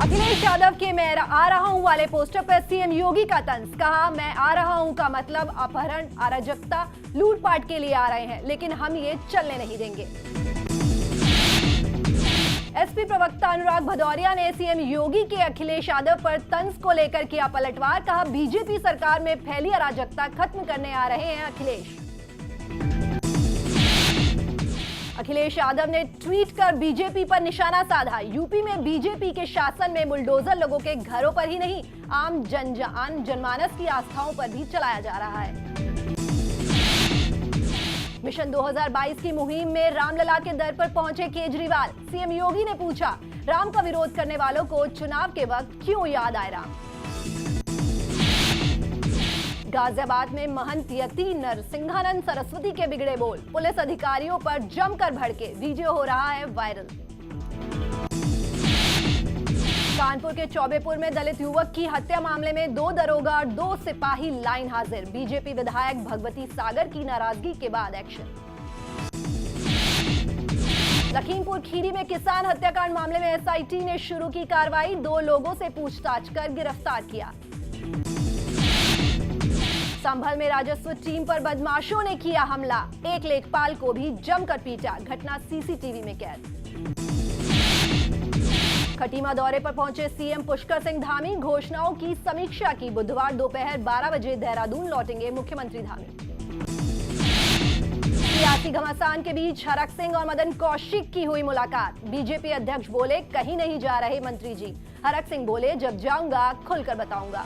अखिलेश यादव के मैं आ रहा हूं वाले पोस्टर पर सीएम योगी का तंज। कहा, मैं आ रहा हूं का मतलब अपहरण, अराजकता, लूटपाट के लिए आ रहे हैं, लेकिन हम ये चलने नहीं देंगे। एसपी प्रवक्ता अनुराग भदौरिया ने सीएम योगी के अखिलेश यादव पर तंज को लेकर किया पलटवार। कहा, बीजेपी सरकार में फैली अराजकता खत्म करने आ रहे हैं अखिलेश। अखिलेश यादव ने ट्वीट कर बीजेपी पर निशाना साधा। यूपी में बीजेपी के शासन में बुलडोजर लोगों के घरों पर ही नहीं, आम जनमानस की आस्थाओं पर भी चलाया जा रहा है। मिशन 2022 की मुहिम में रामलला के दर पर पहुंचे केजरीवाल। सीएम योगी ने पूछा, राम का विरोध करने वालों को चुनाव के वक्त क्यों याद आए राम। गाजियाबाद में महंत यति नरसिंहानंद सरस्वती के बिगड़े बोल। पुलिस अधिकारियों पर जमकर भड़के, वीडियो हो रहा है वायरल। कानपुर के चौबेपुर में दलित युवक की हत्या मामले में 2 दरोगा और 2 सिपाही लाइन हाजिर। बीजेपी विधायक भगवती सागर की नाराजगी के बाद एक्शन। लखीमपुर खीरी में किसान हत्याकांड मामले में एसआईटी ने शुरू की कार्रवाई। 2 लोगों से पूछताछ कर गिरफ्तार किया। संभल में राजस्व टीम पर बदमाशों ने किया हमला। एक लेखपाल को भी जमकर पीटा। घटना सीसीटीवी में कैद। खटीमा दौरे पर पहुंचे सीएम पुष्कर सिंह धामी। घोषणाओं की समीक्षा की। बुधवार दोपहर 12 बजे देहरादून लौटेंगे मुख्यमंत्री धामी। सियासी घमासान के बीच हरक सिंह और मदन कौशिक की हुई मुलाकात। बीजेपी अध्यक्ष बोले, कहीं नहीं जा रहे मंत्री जी। हरक सिंह बोले, जब जाऊंगा खुलकर बताऊंगा।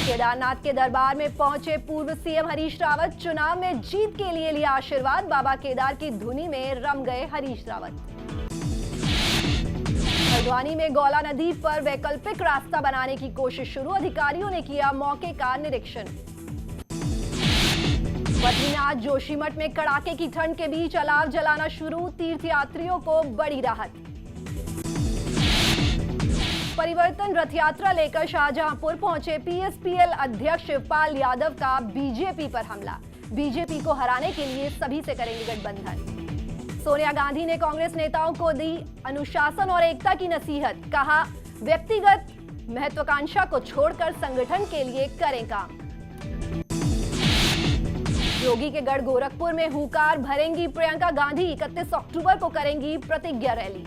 केदारनाथ के दरबार में पहुंचे पूर्व सीएम हरीश रावत। चुनाव में जीत के लिए लिया आशीर्वाद। बाबा केदार की धुनी में रम गए हरीश रावत। हल्द्वानी में गौला नदी पर वैकल्पिक रास्ता बनाने की कोशिश शुरू। अधिकारियों ने किया मौके का निरीक्षण। बद्रीनाथ जोशीमठ में कड़ाके की ठंड के बीच अलाव जलाना शुरू। तीर्थयात्रियों को बड़ी राहत। परिवर्तन रथ यात्रा लेकर शाहजहांपुर पहुंचे पीएसपीएल अध्यक्ष शिवपाल यादव का बीजेपी पर हमला। बीजेपी को हराने के लिए सभी से करेंगे गठबंधन। सोनिया गांधी ने कांग्रेस नेताओं को दी अनुशासन और एकता की नसीहत। कहा, व्यक्तिगत महत्वाकांक्षा को छोड़कर संगठन के लिए करें काम। योगी के गढ़ गोरखपुर में हुंकार भरेंगी प्रियंका गांधी। 31 अक्टूबर को करेंगी प्रतिज्ञा रैली।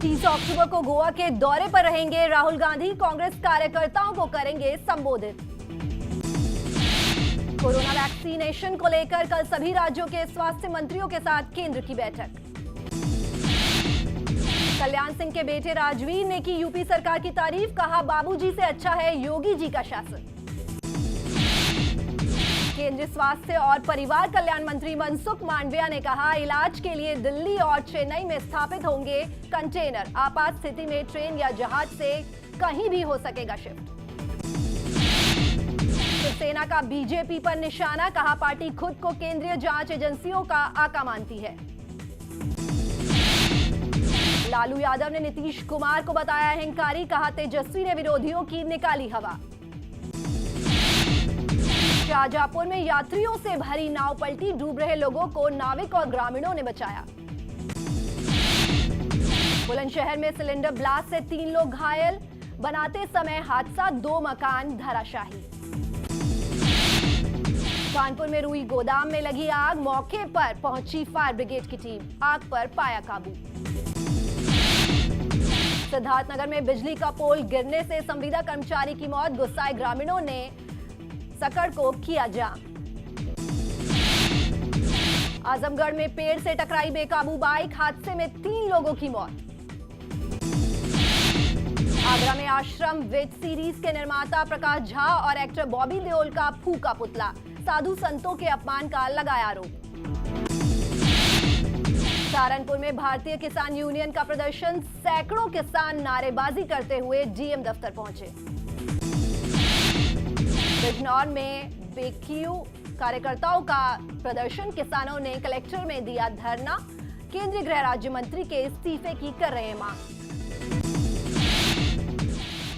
30 अक्टूबर को गोवा के दौरे पर रहेंगे राहुल गांधी। कांग्रेस कार्यकर्ताओं को करेंगे संबोधित। कोरोना वैक्सीनेशन को लेकर कल सभी राज्यों के स्वास्थ्य मंत्रियों के साथ केंद्र की बैठक। कल्याण सिंह के बेटे राजवीर ने की यूपी सरकार की तारीफ। कहा, बाबूजी से अच्छा है योगी जी का शासन। केंद्रीय स्वास्थ्य और परिवार कल्याण मंत्री मनसुख मांडविया ने कहा, इलाज के लिए दिल्ली और चेन्नई में स्थापित होंगे कंटेनर। आपात स्थिति में ट्रेन या जहाज से कहीं भी हो सकेगा शिफ्ट। शिवसेना का बीजेपी पर निशाना। कहा, पार्टी खुद को केंद्रीय जांच एजेंसियों का आका मानती है। लालू यादव ने नीतीश कुमार को बताया अहंकारी। कहा, तेजस्वी ने विरोधियों की निकाली हवा। शाहजहांपुर में यात्रियों से भरी नाव पलटी। डूब रहे लोगों को नाविक और ग्रामीणों ने बचाया। बुलंदशहर में सिलेंडर ब्लास्ट से 3 लोग घायल। बनाते समय हादसा, 2 मकान धराशाही। कानपुर में रुई गोदाम में लगी आग। मौके पर पहुंची फायर ब्रिगेड की टीम। आग पर पाया काबू। सिद्धार्थनगर में बिजली का पोल गिरने से संविदा कर्मचारी की मौत। गुस्साए ग्रामीणों ने सकड़ को किया जाम। आजमगढ़ में पेड़ से टकराई बेकाबू बाइक। हादसे में 3 लोगों की मौत। आगरा में आश्रम वेब सीरीज के निर्माता प्रकाश झा और एक्टर बॉबी देओल का फूका पुतला। साधु संतों के अपमान का लगाया आरोप। सहारनपुर में भारतीय किसान यूनियन का प्रदर्शन। सैकड़ों किसान नारेबाजी करते हुए डीएम दफ्तर पहुंचे। बिजनौर में बेक्यू कार्यकर्ताओं का प्रदर्शन। किसानों ने कलेक्टर में दिया धरना। केंद्रीय गृह राज्य मंत्री के इस्तीफे की कर रहे हैं मांग।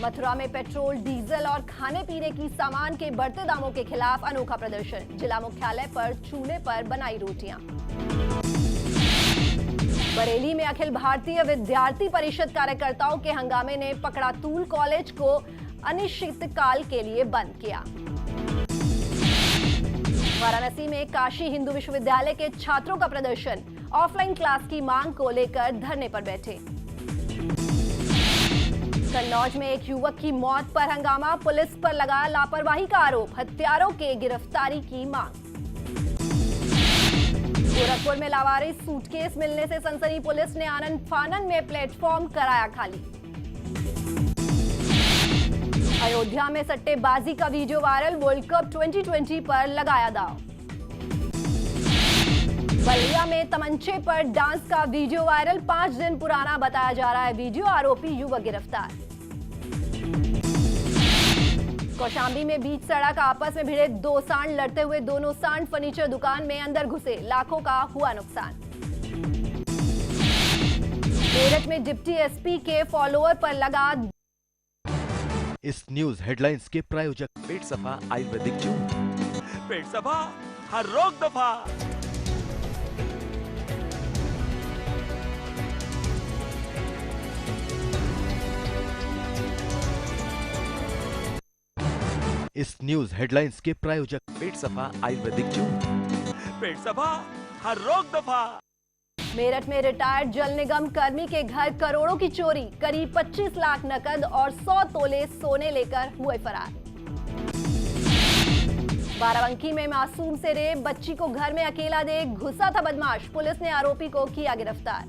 मथुरा में पेट्रोल, डीजल और खाने पीने की सामान के बढ़ते दामों के खिलाफ अनोखा प्रदर्शन। जिला मुख्यालय पर चूल्हे पर बनाई रोटियां। बरेली में अखिल भारतीय विद्यार्थी परिषद कार्यकर्ताओं के हंगामे ने पकड़ातूल कॉलेज को अनिश्चितकाल के लिए बंद किया। वाराणसी में काशी हिंदू विश्वविद्यालय के छात्रों का प्रदर्शन, ऑफलाइन क्लास की मांग को लेकर धरने पर बैठे। कन्नौज में एक युवक की मौत पर हंगामा, पुलिस पर लगा लापरवाही का आरोप, हत्यारों के गिरफ्तारी की मांग। गोरखपुर में लावारिस सूटकेस मिलने से सनसनी, पुलिस ने आनन फानन में प्लेटफॉर्म कराया खाली। अयोध्या में सट्टेबाजी का वीडियो वायरल, वर्ल्ड कप 2020 पर लगाया दांव। बलिया में तमंचे पर डांस का वीडियो वायरल, 5 दिन पुराना बताया जा रहा है वीडियो, आरोपी युवक गिरफ्तार। कौशाम्बी में बीच सड़क आपस में भिड़े 2 सांड, लड़ते हुए दोनों सांड फर्नीचर दुकान में अंदर घुसे, लाखों का हुआ नुकसान। मेरठ में डिप्टी एसपी के फॉलोअर पर लगा। इस न्यूज हेडलाइंस के प्रायोजक पेट सफा आयुर्वेदिक जूस, पेट सफा हर रोग दफा। इस न्यूज हेडलाइंस के प्रायोजक पेट सफा आयुर्वेदिक जूस, पेट सफा हर रोग दफा। मेरठ में रिटायर्ड जल निगम कर्मी के घर करोड़ों की चोरी, करीब 25 लाख नकद और 100 तोले सोने लेकर हुए फरार। बाराबंकी में मासूम से रेप, बच्ची को घर में अकेला देख घुसा था बदमाश, पुलिस ने आरोपी को किया गिरफ्तार।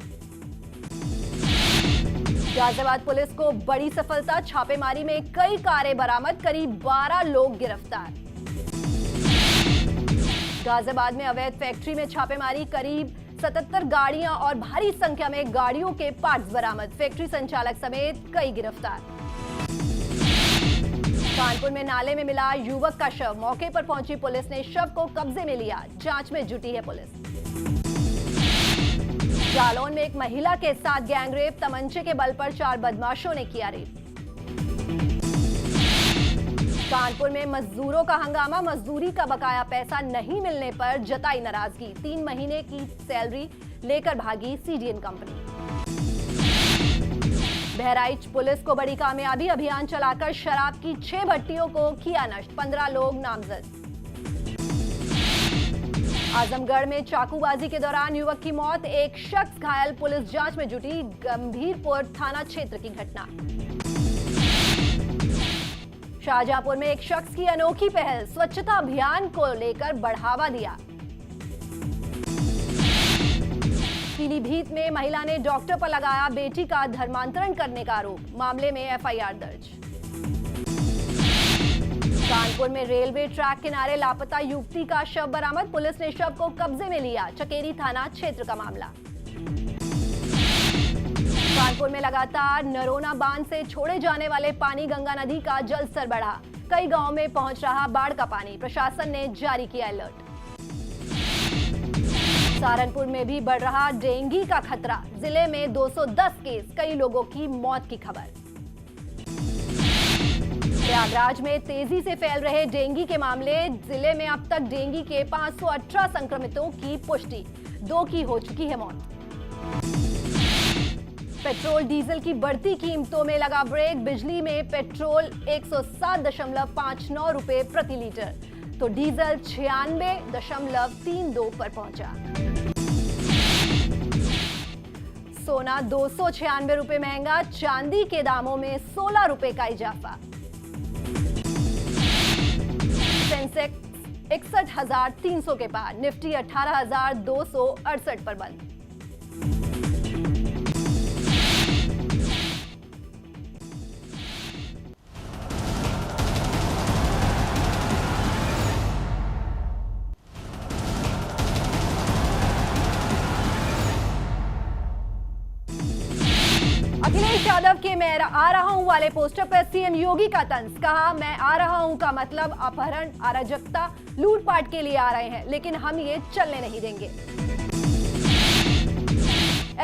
गाजियाबाद पुलिस को बड़ी सफलता, छापेमारी में कई कारें बरामद, करीब 12 लोग गिरफ्तार। गाजियाबाद में अवैध फैक्ट्री में छापेमारी, करीब 77 गाड़ियां और भारी संख्या में गाड़ियों के पार्ट्स बरामद, फैक्ट्री संचालक समेत कई गिरफ्तार। कानपुर में नाले में मिला युवक का शव, मौके पर पहुंची पुलिस ने शव को कब्जे में लिया, जांच में जुटी है पुलिस। जालौन में एक महिला के साथ गैंगरेप, तमंचे के बल पर 4 बदमाशों ने किया रेप। कानपुर में मजदूरों का हंगामा, मजदूरी का बकाया पैसा नहीं मिलने पर जताई नाराजगी, 3 महीने की सैलरी लेकर भागी सीडीएन कंपनी। बहराइच पुलिस को बड़ी कामयाबी, अभियान चलाकर शराब की 6 भट्टियों को किया नष्ट, 15 लोग नामजद। आजमगढ़ में चाकूबाजी के दौरान युवक की मौत, एक शख्स घायल, पुलिस जांच में जुटी, गंभीरपुर थाना क्षेत्र की घटना। शाहजहांपुर में एक शख्स की अनोखी पहल, स्वच्छता अभियान को लेकर बढ़ावा दिया। पीलीभीत में महिला ने डॉक्टर पर लगाया बेटी का धर्मांतरण करने का आरोप, मामले में एफआईआर दर्ज। कानपुर में रेलवे ट्रैक किनारे लापता युवती का शव बरामद, पुलिस ने शव को कब्जे में लिया, चकेरी थाना क्षेत्र का मामला। कानपुर में लगातार नरोना बांध से छोड़े जाने वाले पानी, गंगा नदी का जलस्तर बढ़ा, कई गांवों में पहुंच रहा बाढ़ का पानी, प्रशासन ने जारी किया अलर्ट। सहारनपुर में भी बढ़ रहा डेंगू का खतरा, जिले में 210 केस, कई लोगों की मौत की खबर। प्रयागराज में तेजी से फैल रहे डेंगू के मामले, जिले में अब तक डेंगू के 518 संक्रमितों की पुष्टि, 2 की हो चुकी है मौत। पेट्रोल डीजल की बढ़ती कीमतों में लगा ब्रेक, बिजली में पेट्रोल 107.59 रुपए प्रति लीटर, तो डीजल 96.32 पर पहुंचा। सोना 296 रुपए महंगा, चांदी के दामों में 16 रुपए का इजाफा। सेंसेक्स 61,300 के पार, निफ्टी 18,268 पर बंद। अखिलेश यादव के मैं आ रहा हूं वाले पोस्टर पर सीएम योगी का तंज, कहा मैं आ रहा हूं का मतलब अपहरण, अराजकता, लूटपाट के लिए आ रहे हैं, लेकिन हम ये चलने नहीं देंगे।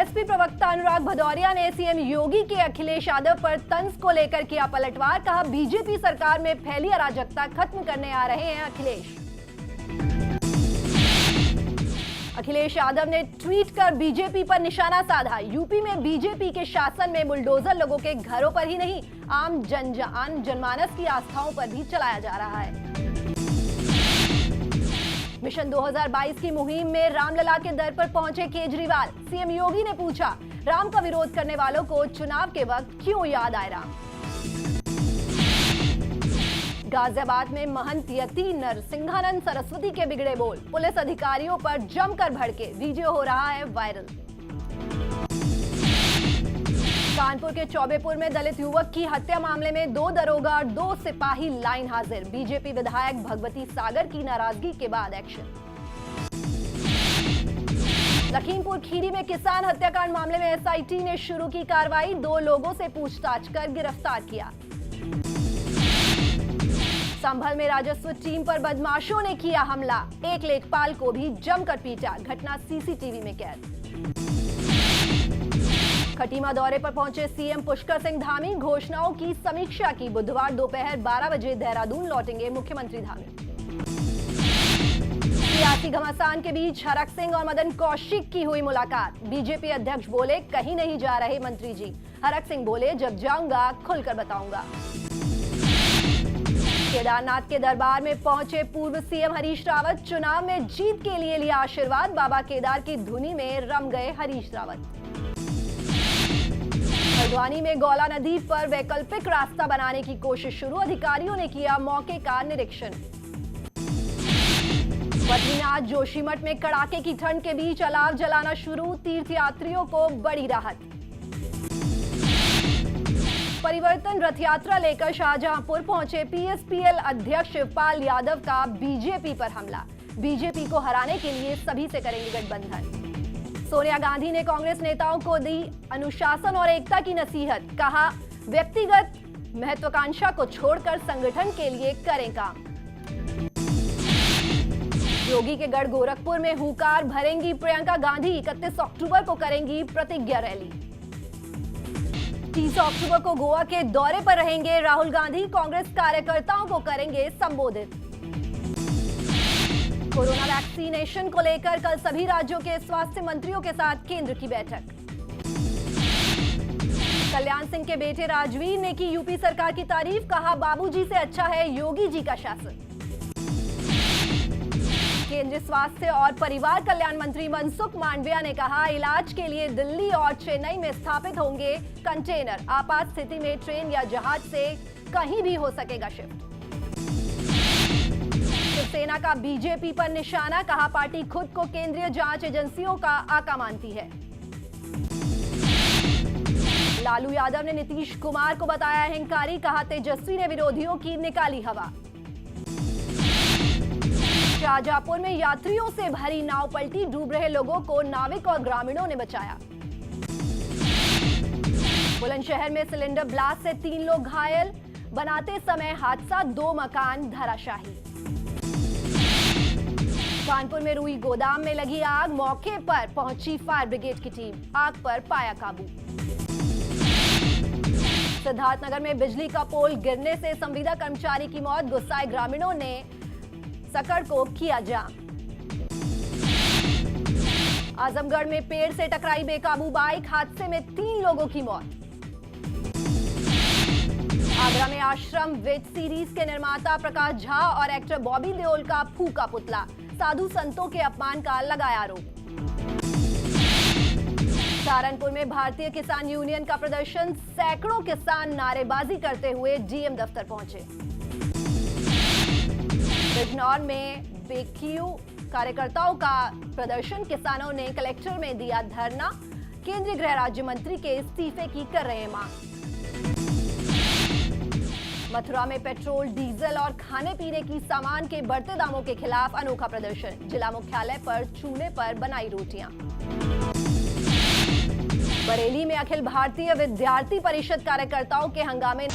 एसपी प्रवक्ता अनुराग भदौरिया ने सीएम योगी के अखिलेश यादव पर तंज को लेकर किया पलटवार, कहा बीजेपी सरकार में फैली अराजकता खत्म करने आ रहे हैं अखिलेश। अखिलेश यादव ने ट्वीट कर बीजेपी पर निशाना साधा। यूपी में बीजेपी के शासन में बुलडोजर लोगों के घरों पर ही नहीं, आम जनमानस की आस्थाओं पर भी चलाया जा रहा है। मिशन 2022 की मुहिम में रामलला के दर पर पहुंचे केजरीवाल। सीएम योगी ने पूछा, राम का विरोध करने वालों को चुनाव के वक्त क्यों याद आए राम। गाजियाबाद में महंत यति नरसिंहानंद सरस्वती के बिगड़े बोल, पुलिस अधिकारियों पर जमकर भड़के, वीडियो हो रहा है वायरल। कानपुर के चौबेपुर में दलित युवक की हत्या मामले में 2 दरोगा और 2 सिपाही लाइन हाजिर। बीजेपी विधायक भगवती सागर की नाराजगी के बाद एक्शन। लखीमपुर खीरी में किसान हत्याकांड मामले में एसआईटी ने शुरू की कार्रवाई, 2 लोगों से पूछताछ कर गिरफ्तार किया। संभल में राजस्व टीम पर बदमाशों ने किया हमला, एक लेखपाल को भी जमकर पीटा, घटना सीसीटीवी में कैद। खटीमा दौरे पर पहुंचे सीएम पुष्कर सिंह धामी, घोषणाओं की समीक्षा की। बुधवार दोपहर 12 बजे देहरादून लौटेंगे मुख्यमंत्री धामी। सियासी घमासान के बीच हरक सिंह और मदन कौशिक की हुई मुलाकात। बीजेपी अध्यक्ष बोले, कहीं नहीं जा रहे मंत्री जी। हरक सिंह बोले, जब जाऊंगा खुलकर बताऊंगा। केदारनाथ के दरबार में पहुंचे पूर्व सीएम हरीश रावत, चुनाव में जीत के लिए लिया आशीर्वाद। बाबा केदार की धुनी में रम गए हरीश रावत। हल्द्वानी में गौला नदी पर वैकल्पिक रास्ता बनाने की कोशिश शुरू, अधिकारियों ने किया मौके का निरीक्षण। बद्रीनाथ जोशीमठ में कड़ाके की ठंड के बीच अलाव जलाना शुरू, तीर्थयात्रियों को बड़ी राहत। परिवर्तन रथ यात्रा लेकर शाहजहांपुर पहुंचे पीएसपीएल अध्यक्ष शिवपाल यादव का बीजेपी पर हमला। बीजेपी को हराने के लिए सभी से करेंगे गठबंधन। सोनिया गांधी ने कांग्रेस नेताओं को दी अनुशासन और एकता की नसीहत, कहा व्यक्तिगत महत्वाकांक्षा को छोड़कर संगठन के लिए करें काम। योगी के गढ़ गोरखपुर में हुंकार भरेंगी प्रियंका गांधी, 31 अक्टूबर को करेंगी प्रतिज्ञा रैली। 30 अक्टूबर को गोवा के दौरे पर रहेंगे राहुल गांधी, कांग्रेस कार्यकर्ताओं को करेंगे संबोधित। कोरोना वैक्सीनेशन को लेकर कल सभी राज्यों के स्वास्थ्य मंत्रियों के साथ केंद्र की बैठक। कल्याण सिंह के बेटे राजवीर ने की यूपी सरकार की तारीफ, कहा बाबूजी से अच्छा है योगी जी का शासन। केंद्रीय स्वास्थ्य और परिवार कल्याण मंत्री मनसुख मांडविया ने कहा, इलाज के लिए दिल्ली और चेन्नई में स्थापित होंगे कंटेनर, आपात स्थिति में ट्रेन या जहाज से कहीं भी हो सकेगा शिफ्ट। शिवसेना का बीजेपी पर निशाना, कहा पार्टी खुद को केंद्रीय जांच एजेंसियों का आका मानती है। लालू यादव ने नीतीश कुमार को बताया अहंकारी, कहा तेजस्वी ने विरोधियों की निकाली हवा। शाहजहांपुर में यात्रियों से भरी नाव पलटी, डूब रहे लोगों को नाविक और ग्रामीणों ने बचाया। बुलंदशहर में सिलेंडर ब्लास्ट से 3 लोग घायल, बनाते समय हादसा, 2 मकान धराशाही। कानपुर में रुई गोदाम में लगी आग, मौके पर पहुंची फायर ब्रिगेड की टीम, आग पर पाया काबू। सिद्धार्थनगर में बिजली का पोल गिरने से संविदा कर्मचारी की मौत, गुस्साए ग्रामीणों ने सकड़ को किया जाम। आजमगढ़ में पेड़ से टकराई बेकाबू बाइक, हादसे में 3 लोगों की मौत। आगरा में आश्रम वेब सीरीज के निर्माता प्रकाश झा और एक्टर बॉबी देओल का फूका पुतला, साधु संतों के अपमान का लगाया आरोप। सहारनपुर में भारतीय किसान यूनियन का प्रदर्शन, सैकड़ों किसान नारेबाजी करते हुए डीएम दफ्तर पहुंचे। बिजनौर में बेक्यू कार्यकर्ताओं का प्रदर्शन, किसानों ने कलेक्टर में दिया धरना, केंद्रीय गृह राज्य मंत्री के इस्तीफे की कर रहे हैं मांग। मथुरा में पेट्रोल, डीजल और खाने पीने की सामान के बढ़ते दामों के खिलाफ अनोखा प्रदर्शन, जिला मुख्यालय पर चूल्हे पर बनाई रोटियां। बरेली में अखिल भारतीय विद्यार्थी परिषद कार्यकर्ताओं के हंगामे